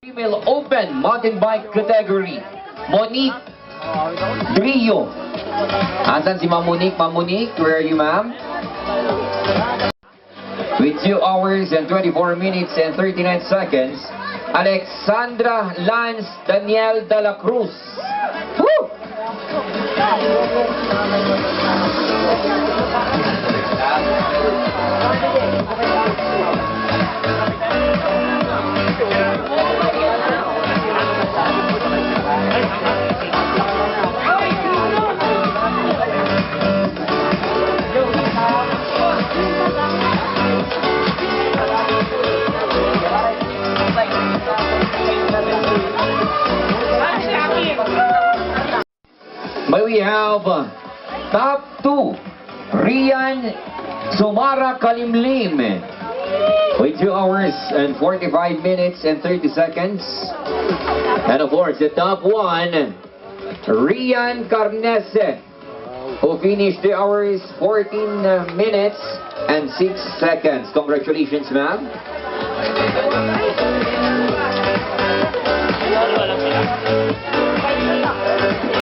Female Open Mountain Bike category, Monique Brillo. Asan si Ma'am Monique? Ma'am Monique, where are you, ma'am? With 2 hours and 24 minutes and 39 seconds, Alexandra Lance Daniel de la Cruz. Woo! But we have top 2, Rian Sumara Kalimlim with 2 hours and 45 minutes and 30 seconds. And of course, the top 1, Rian Carnese, who finished 2 hours, 14 minutes and 6 seconds. Congratulations, ma'am.